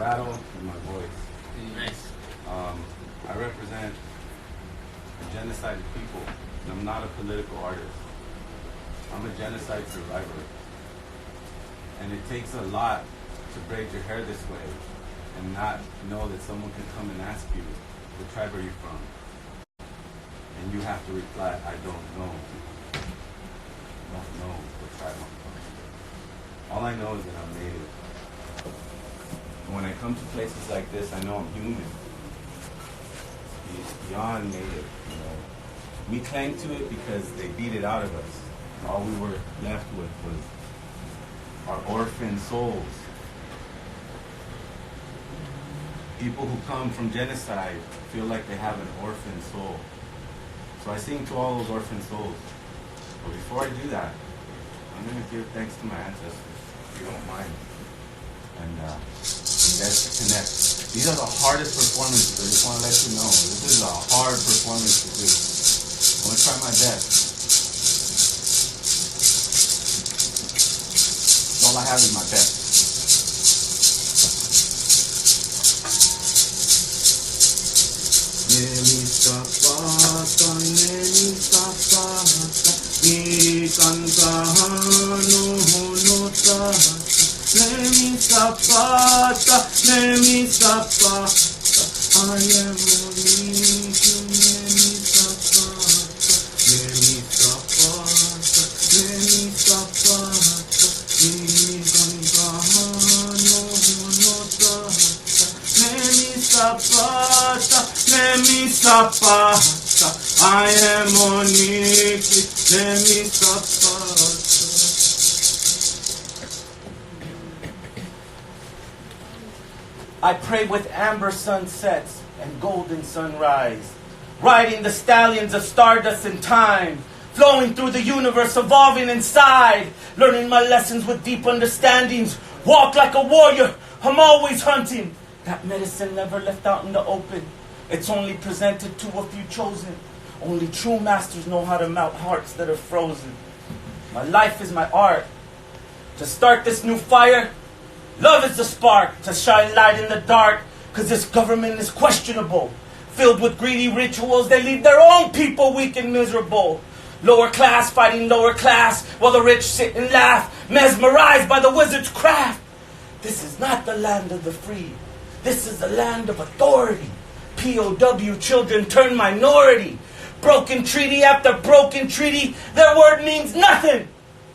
rattle in my voice. Nice. I represent a genocided people, and I'm not a political artist. I'm a genocide survivor. And it takes a lot to braid your hair this way and not know that someone can come and ask you, what tribe are you from? And you have to reply, I don't know. I don't know what tribe I'm from. All I know is that I'm native. And when I come to places like this, I know I'm human. It's beyond native, you know. We cling to it because they beat it out of us. All we were left with was our orphan souls. People who come from genocide feel like they have an orphan soul. So I sing to all those orphan souls. But before I do that, I'm going to give thanks to my ancestors, if you don't mind. And you guys connect. These are the hardest performances. I just want to let you know. This is a hard performance to do. I'm going to try my best. All I have is my best. Nemi sapata, nemi sapata, ni kantahano honota. Nemi sapata, nemi sapata. I am unique, nemi sapata, nemi sapata, nemi sapata. Nemi sapata, I am unique. Nemi sapata. I pray with amber sunsets and golden sunrise, riding the stallions of stardust and time, flowing through the universe, evolving inside, learning my lessons with deep understandings. Walk like a warrior, I'm always hunting. That medicine never left out in the open. It's only presented to a few chosen. Only true masters know how to melt hearts that are frozen. My life is my art. To start this new fire, love is the spark to shine light in the dark. Cause this government is questionable, filled with greedy rituals. They leave their own people weak and miserable. Lower class fighting lower class, while the rich sit and laugh, mesmerized by the wizard's craft. This is not the land of the free. This is the land of authority. POW children turn minority. Broken treaty after broken treaty, their word means nothing.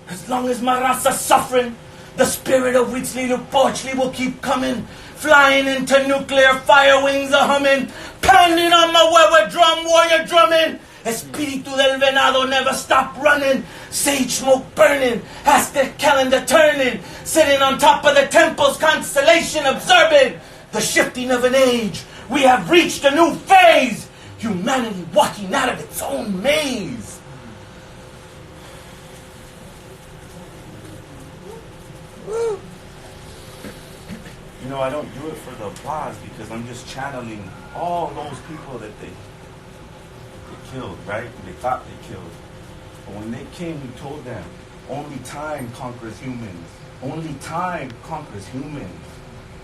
As long as my rasa's suffering, the spirit of Huitzli Lupochli will keep coming, flying into nuclear fire wings a-humming, pounding on my wewe drum, warrior drumming. Espíritu del venado never stop running, sage smoke burning, Aztec calendar turning, sitting on top of the temple's constellation observing the shifting of an age. We have reached a new phase, humanity walking out of its own maze. You know, I don't do it for the applause because I'm just channeling all those people that they killed, right? They thought they killed. But when they came, we told them, only time conquers humans. Only time conquers humans.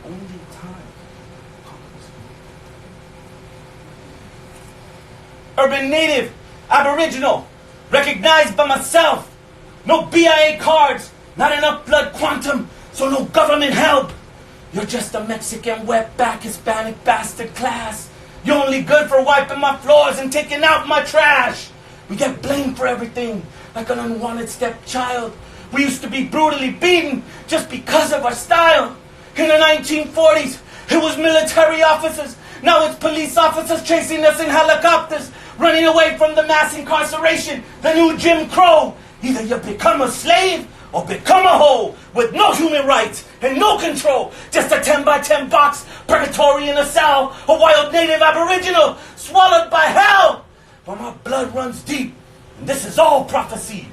Only time conquers humans. Urban native, aboriginal, recognized by myself. No BIA cards, not enough blood quantum, so no government help. You're just a Mexican wetback Hispanic bastard class. You're only good for wiping my floors and taking out my trash. We get blamed for everything, like an unwanted stepchild. We used to be brutally beaten just because of our style. In the 1940s, it was military officers. Now it's police officers chasing us in helicopters, running away from the mass incarceration, the new Jim Crow. Either you become a slave or become a hoe with no human rights and no control. Just a 10 by 10 box, purgatory in a cell, a wild native aboriginal swallowed by hell. But my blood runs deep, and this is all prophecy.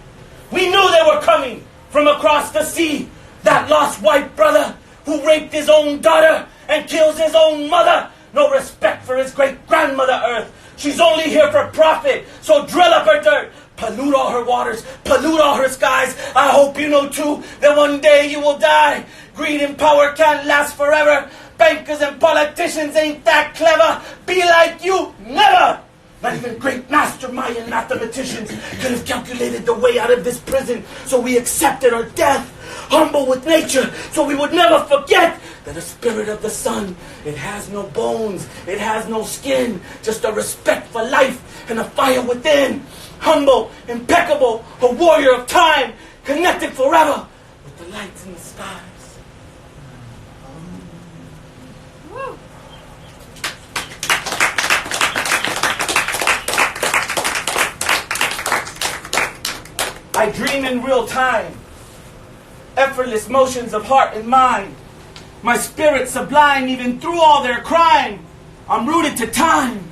We knew they were coming from across the sea. That lost white brother who raped his own daughter and kills his own mother. No respect for his great-grandmother Earth. She's only here for profit, so drill up her dirt. Pollute all her waters, pollute all her skies. I hope you know too that one day you will die. Greed and power can't last forever. bankers and politicians ain't that clever. Be like you, never. Not even great master Mayan mathematicians could have calculated the way out of this prison. So we accepted our death, humble with nature, so we would never forget that the spirit of the sun, it has no bones, it has no skin, just a respect for life and a fire within. Humble, impeccable, a warrior of time, connected forever with the lights in the skies. I dream in real time, effortless motions of heart and mind. My spirit sublime even through all their crime. I'm rooted to time.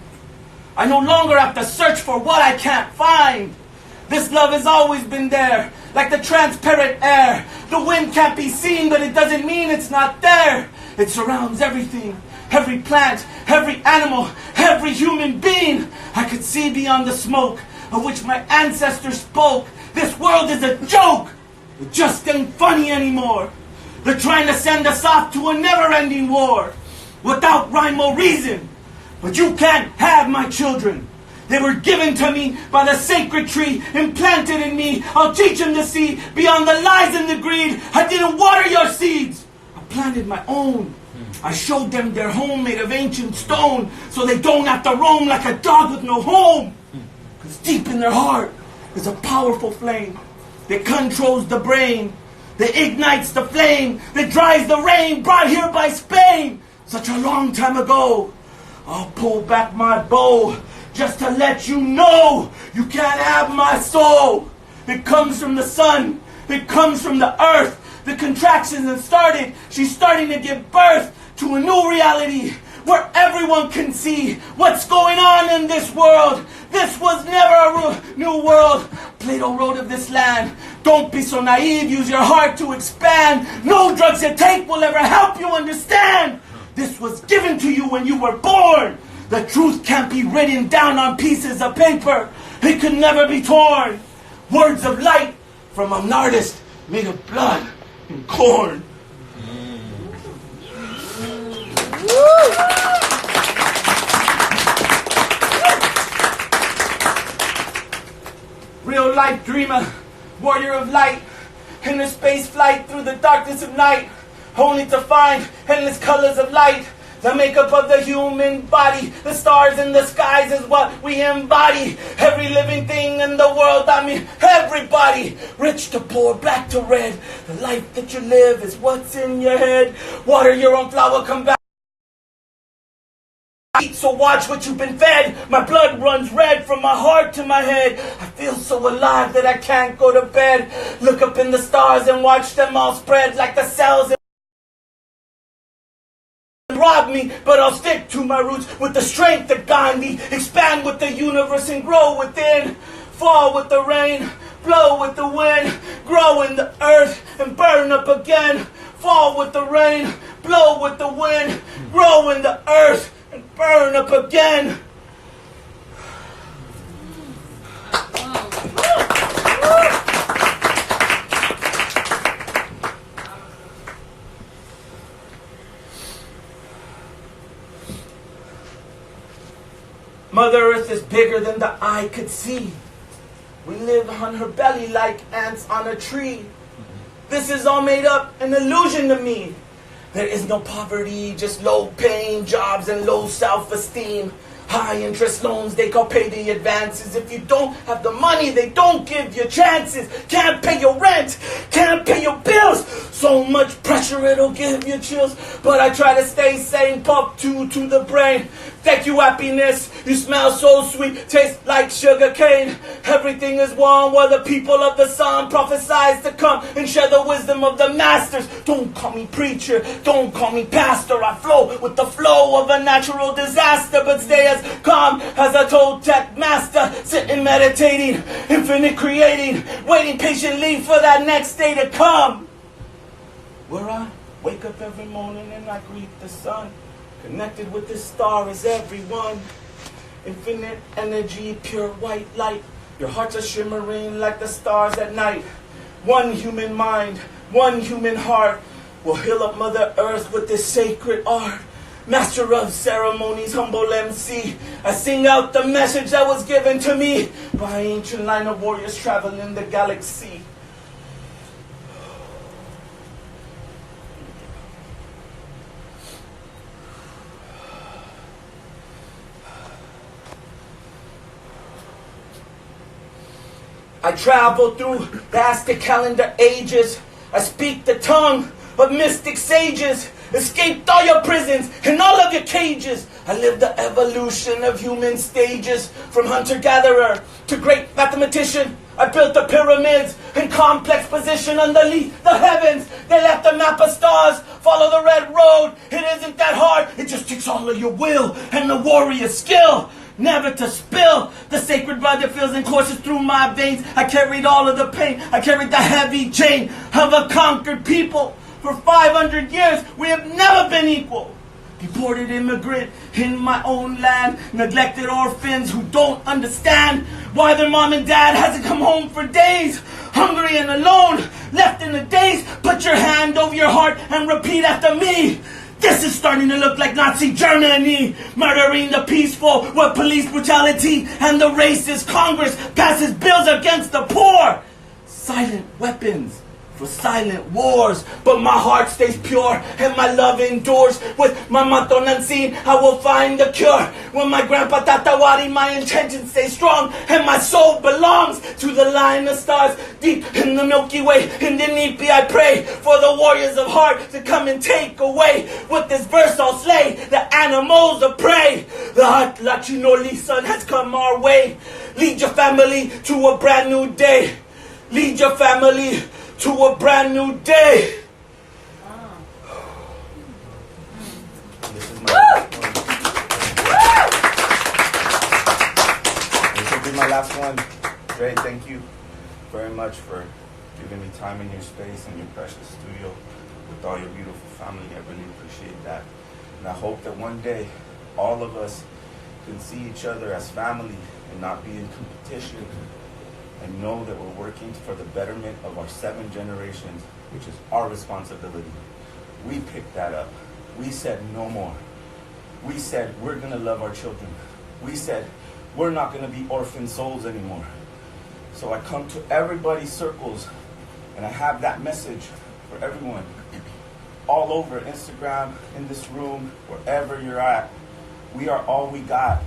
I no longer have to search for what I can't find. This love has always been there, like the transparent air. The wind can't be seen, but it doesn't mean it's not there. It surrounds everything, every plant, every animal, every human being. I could see beyond the smoke of which my ancestors spoke. This world is a joke. It just ain't funny anymore. They're trying to send us off to a never-ending war without rhyme or reason. But you can't have my children. They were given to me by the sacred tree, implanted in me. I'll teach them to see beyond the lies and the greed. I didn't water your seeds. I planted my own. I showed them their home made of ancient stone, so they don't have to roam like a dog with no home. Because deep in their heart is a powerful flame that controls the brain, that ignites the flame, that dries the rain, brought here by Spain such a long time ago. I'll pull back my bow just to let you know you can't have my soul. It comes from the sun, it comes from the earth. The contractions have started, she's starting to give birth to a new reality where everyone can see what's going on in this world. This was never a new world. Plato wrote of this land. Don't be so naive, use your heart to expand. No drugs you take will ever help you understand. This was given to you when you were born. The truth can't be written down on pieces of paper. It can never be torn. Words of light from an artist made of blood and corn. Real life dreamer, warrior of light, in a space flight through the darkness of night, only to find endless colors of light. The makeup of the human body, the stars in the skies is what we embody. Every living thing in the world, I mean everybody. Rich to poor, black to red. The life that you live is what's in your head. Water your own flower, come back. So watch what you've been fed. My blood runs red from my heart to my head. I feel so alive that I can't go to bed. Look up in the stars and watch them all spread like the cells rob me, but I'll stick to my roots with the strength that guide me. Expand with the universe and grow within. Fall with the rain, blow with the wind, grow in the earth and burn up again. Fall with the rain, blow with the wind, grow in the earth and burn up again. Mother Earth is bigger than the eye could see. We live on her belly like ants on a tree. This is all made up, an illusion to me. There is no poverty, just low-paying jobs and low self-esteem. High-interest loans, they call pay the advances. If you don't have the money, they don't give you chances. Can't pay your rent, can't pay your bills. So much pressure, it'll give you chills. But I try to stay sane, pump two to the brain. Thank you, happiness. You smell so sweet, taste like sugar cane. Everything is one where the people of the sun prophesize to come and share the wisdom of the masters. Don't call me preacher, don't call me pastor. I flow with the flow of a natural disaster, but stay as calm as a Toltec master. Sitting, meditating, infinite creating, waiting patiently for that next day to come. Where I wake up every morning and I greet the sun. Connected with this star is everyone. Infinite energy, pure white light. Your hearts are shimmering like the stars at night. One human mind, one human heart. will heal up Mother Earth with this sacred art. Master of ceremonies, humble MC, I sing out the message that was given to me by an ancient line of warriors traveling the galaxy. I travel through the Aztec calendar ages. I speak the tongue of mystic sages. Escaped all your prisons and all of your cages. I lived the evolution of human stages. From hunter-gatherer to great mathematician. I built the pyramids in complex position underneath the heavens. They left a map of stars. Follow the red road. It isn't that hard. It just takes all of your will and the warrior's skill. Never to spill the sacred blood that fills and courses through my veins. I carried all of the pain. I carried the heavy chain of a conquered people. For 500 years, we have never been equal. Deported immigrant in my own land. Neglected orphans who don't understand why their mom and dad hasn't come home for days. Hungry and alone, left in the days. Put your hand over your heart and repeat after me. This is starting to look like Nazi Germany, murdering the peaceful with police brutality, and the racist Congress passes bills against the poor. Silent weapons for silent wars, but my heart stays pure and my love endures. With my manto Nansin, I will find the cure. When my grandpa Tatawari, my intentions stay strong, and my soul belongs to the line of stars. Deep in the Milky Way, in the Nipi, I pray for the warriors of heart to come and take away. With this verse I'll slay the animals of prey. The Hatlachinoli sun has come our way. Lead your family to a brand new day. Lead your family to a brand new day. This is my last one. This will be my last one. Ray, thank you very much for giving me time in your space and your precious studio with all your beautiful family. I really appreciate that. And I hope that one day all of us can see each other as family and not be in competition. And know that we're working for the betterment of our 7 generations, which is our responsibility. We picked that up. We said no more. We said we're going to love our children. We said we're not going to be orphan souls anymore. So I come to everybody's circles, and I have that message for everyone. All over Instagram, in this room, wherever you're at, we are all we got.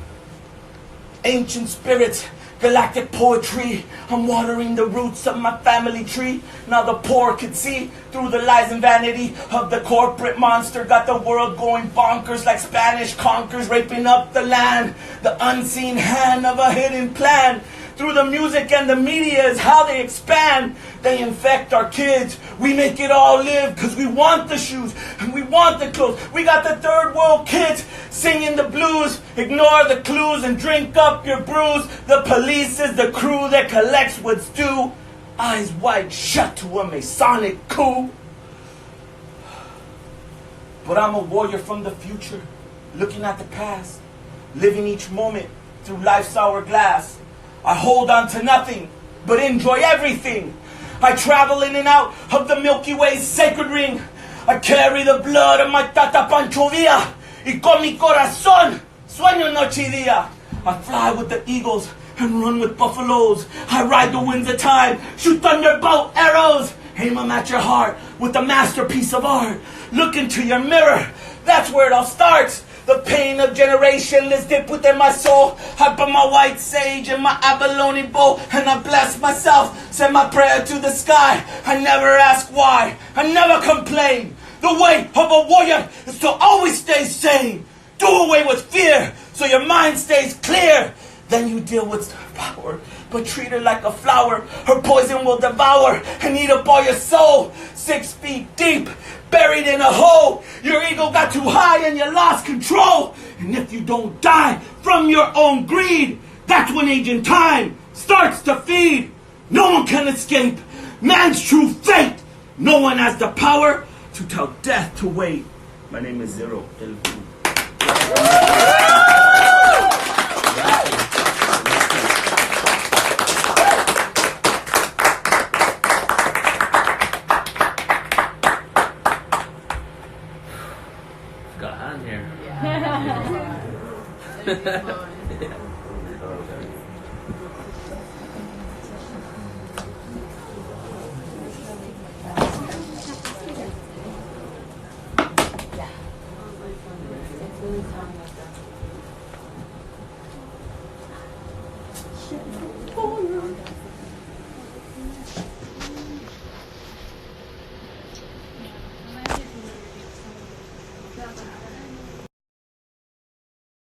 Ancient spirits, galactic poetry. I'm watering the roots of my family tree. Now the poor could see through the lies and vanity of the corporate monster. Got the world going bonkers like Spanish conquerors, raping up the land. The unseen hand of a hidden plan. Through the music and the media is how they expand. They infect our kids. We make it all live because we want the shoes and we want the clothes. We got the third world kids singing the blues. Ignore the clues and drink up your brews. The police is the crew that collects what's due. Eyes wide shut to a Masonic coup. But I'm a warrior from the future, looking at the past, living each moment through life's hourglass. I hold on to nothing, but enjoy everything. I travel in and out of the Milky Way's sacred ring. I carry the blood of my Tata Pancho Villa. Y con mi corazón, sueño noche y día. I fly with the eagles and run with buffaloes. I ride the winds of time, shoot thunderbolt arrows. Aim them at your heart with a masterpiece of art. Look into your mirror, that's where it all starts. The pain of generation is deep within my soul. I put my white sage in my abalone bowl and I bless myself. Send my prayer to the sky. I never ask why. I never complain. The way of a warrior is to always stay sane. Do away with fear so your mind stays clear. Then you deal with power, but treat her like a flower. Her poison will devour and eat up all your soul. 6 feet deep, buried in a hole. Your ego got too high and you lost control. And if you don't die from your own greed, that's when aging time starts to feed. No one can escape man's true fate. No one has the power to tell death to wait. My name is Zero. got on here. It's really calm.